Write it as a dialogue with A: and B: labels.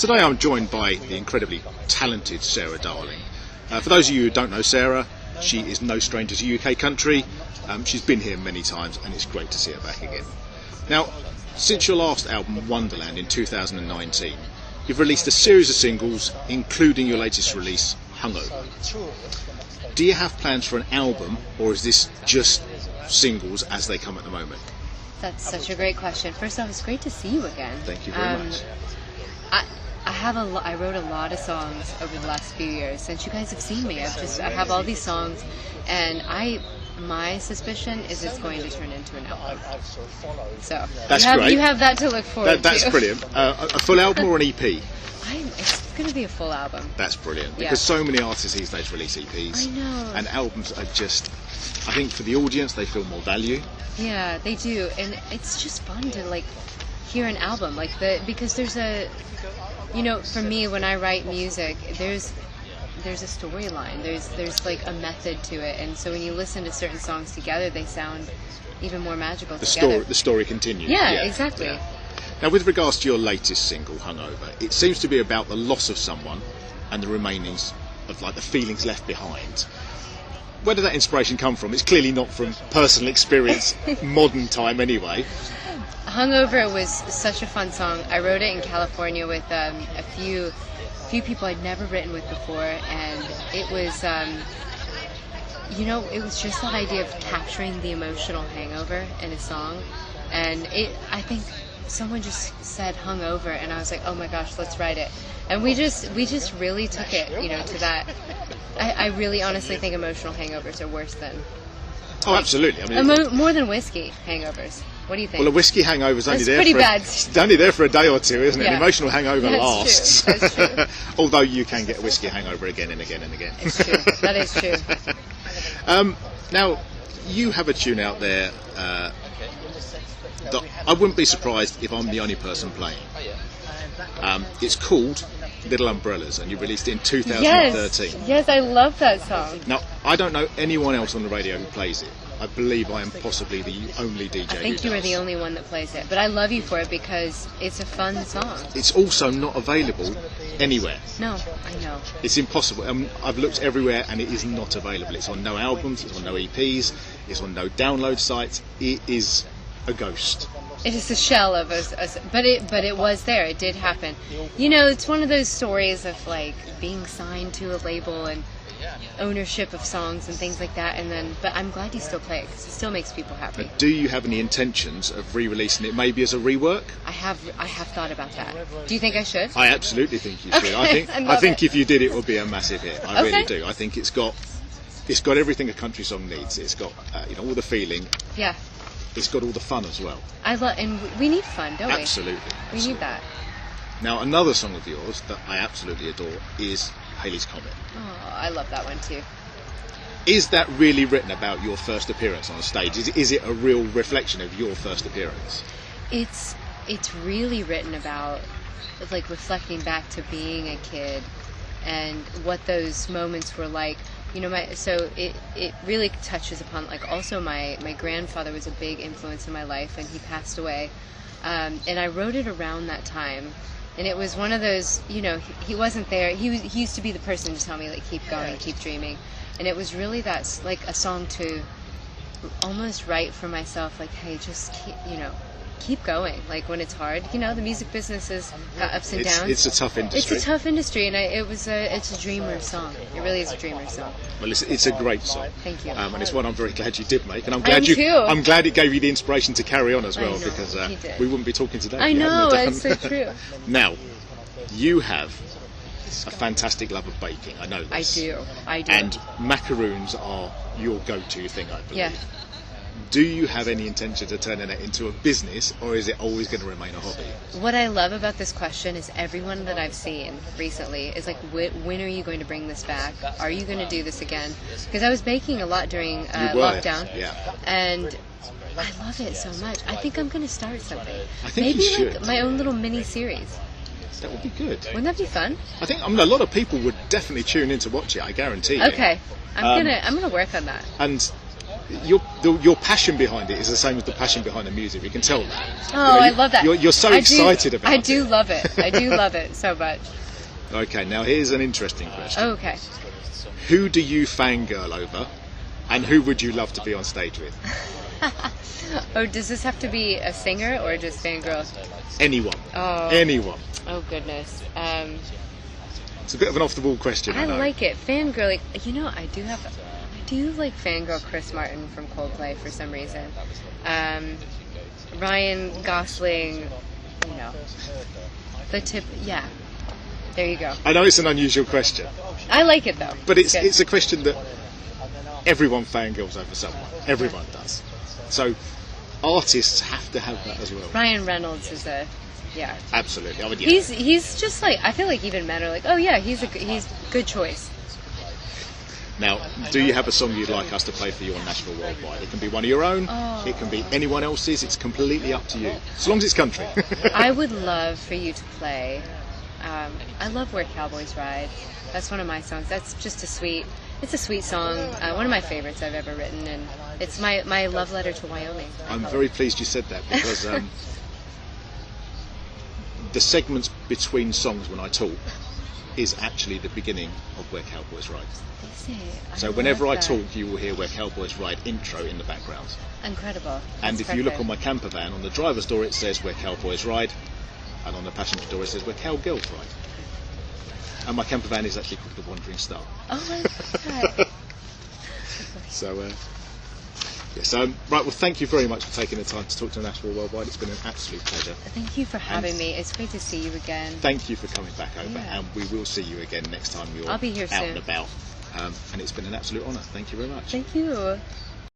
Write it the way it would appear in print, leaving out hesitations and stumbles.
A: Today I'm joined by the incredibly talented Sarah Darling. For those of you who don't know Sarah, she is no stranger to UK country. She's been here many times and it's great to see her back again. Now, since your last album, Wonderland, in 2019, you've released a series of singles, including your latest release, Hungover. Do you have plans for an album, or is this just singles as they come at the moment?
B: That's such a great question. First off, it's great to see you again.
A: Thank you very much.
B: I wrote a lot of songs over the last few years. Since you guys have seen me, I have all these songs, and my suspicion is it's going to turn into an album. So
A: that's great.
B: You have that to look forward to.
A: That's brilliant. A full album or an EP?
B: It's going to be a full album.
A: That's brilliant, because so many artists these days release EPs.
B: I know.
A: And albums are just, I think for the audience, they feel more value.
B: Yeah, they do, and it's just fun to hear an album because there's for me, when I write music, there's a storyline. There's a method to it, and so when you listen to certain songs together, they sound even more magical together. The story continues.
A: Yeah,
B: exactly.
A: Yeah. Now, with regards to your latest single, Hungover, it seems to be about the loss of someone and the remainings of the feelings left behind. Where did that inspiration come from? It's clearly not from personal experience, modern time anyway.
B: Hungover was such a fun song. I wrote it in California with a few people I'd never written with before, and it was it was just that idea of capturing the emotional hangover in a song. And I think someone just said hungover, and I was like, oh my gosh, let's write it. And we just really took it to that. I really honestly think emotional hangovers are worse than
A: absolutely. I mean,
B: more than whiskey hangovers. What do you think?
A: Well, a whiskey hangover's only
B: It's
A: only there for a day or two, isn't it?
B: Yeah.
A: An emotional hangover lasts.
B: True. That's true.
A: Although you can get a whiskey hangover again and again and again.
B: It's true. That is true.
A: Now, you have a tune out there that I wouldn't be surprised if I'm the only person playing. It's called Little Umbrellas, and you released it in 2013.
B: Yes, I love that song.
A: Now, I don't know anyone else on the radio who plays it. I believe I am possibly the only DJ who
B: I think
A: does.
B: you are the only one that plays it, but I love you for it because it's a fun song.
A: It's also not available anywhere.
B: No, I know.
A: It's impossible. I've looked everywhere and it is not available. It's on no albums, it's on no EPs, it's on no download sites. It is a ghost.
B: It is a shell of us, but it was there. It did happen. It's one of those stories of being signed to a label and ownership of songs and things like that, but I'm glad you still play it because it still makes people happy.
A: But do you have any intentions of re-releasing it, maybe as a rework?
B: I have thought about that. Do you think I should?
A: I absolutely think you should.
B: Okay,
A: I think if you did, it would be a massive hit. I really do. I think it's got everything a country song needs. It's got all the feeling.
B: Yeah.
A: It's got all the fun as well.
B: And we need fun, don't we?
A: Absolutely.
B: We need that.
A: Now, another song of yours that I absolutely adore is Haley's Comet.
B: Oh, I love that one too.
A: Is that really written about your first appearance on stage? Is it a real reflection of your first appearance?
B: It's really written about reflecting back to being a kid and what those moments were like. So it really touches upon also my grandfather was a big influence in my life, and he passed away, and I wrote it around that time, and it was one of those he wasn't there. He used to be the person to tell me keep going, keep dreaming, and it was really that's a song to almost write for myself, hey, just keep going, when it's hard. The music business has got ups and downs.
A: It's a tough industry.
B: It's a tough industry, and it's a dreamer song. It really is a dreamer song.
A: Well, it's a great song.
B: Thank you.
A: And it's one I'm very glad you did make, and I'm glad it gave you the inspiration to carry on as well, because we wouldn't be talking today.
B: I know, it's so true.
A: Now, you have a fantastic love of baking. I know this.
B: I do.
A: And macaroons are your go-to thing, I believe.
B: Yeah.
A: Do you have any intention of turning it into a business, or is it always going to remain a hobby?
B: What I love about this question is everyone that I've seen recently is when are you going to bring this back? Are you going to do this again? Because I was baking a lot during lockdown, and I love it so much. I think I'm going to start something.
A: I think you should.
B: My own little mini series.
A: That would be good.
B: Wouldn't that be fun?
A: A lot of people would definitely tune in to watch it. I guarantee you.
B: Okay, I'm gonna work on that.
A: And your passion behind it is the same as the passion behind the music. We can tell that.
B: Oh, I love that.
A: You're so excited about it.
B: I do love it. I do love it so much.
A: Okay, now here's an interesting question.
B: Oh, okay.
A: Who do you fangirl over, and who would you love to be on stage with?
B: Oh, does this have to be a singer or just fangirl?
A: Anyone.
B: Oh.
A: Anyone.
B: Oh, goodness.
A: It's a bit of an off-the-wall question, I know.
B: like it. Fangirl, I do like fangirl Chris Martin from Coldplay for some reason. Ryan Gosling, the tip, yeah. There you go.
A: I know it's an unusual question.
B: I like it though.
A: But it's a question that everyone fangirls over someone. Everyone does. So artists have to have that as well.
B: Ryan Reynolds is yeah.
A: Absolutely. I mean, yeah.
B: He's just like, I feel like even men are like, oh yeah, he's good choice.
A: Now, do you have a song you'd like us to play for you on Nashville Worldwide? It can be one of your own.
B: Oh.
A: It can be anyone else's. It's completely up to you, as long as it's country.
B: I would love for you to play. I love Where Cowboys Ride. That's one of my songs. That's just it's a sweet song. One of my favorites I've ever written, and it's my love letter to Wyoming.
A: I'm very pleased you said that, because the segments between songs when I talk is actually the beginning of Where Cowboys Ride. So whenever I talk, you will hear Where Cowboys Ride intro in the background.
B: Incredible.
A: And if you look on my camper van, on the driver's door it says Where Cowboys Ride, and on the passenger door it says Where Cowgirls Ride. And my camper van is actually called the Wandering Star.
B: Oh my god.
A: So, right, well, thank you very much for taking the time to talk to Nashville Worldwide. It's been an absolute pleasure.
B: Thank you for having me. It's great to see you again.
A: Thank you for coming back over, and we will see you again next time you're
B: I'll be here
A: out
B: soon.
A: and about. And it's been an absolute honour. Thank you very much.
B: Thank you.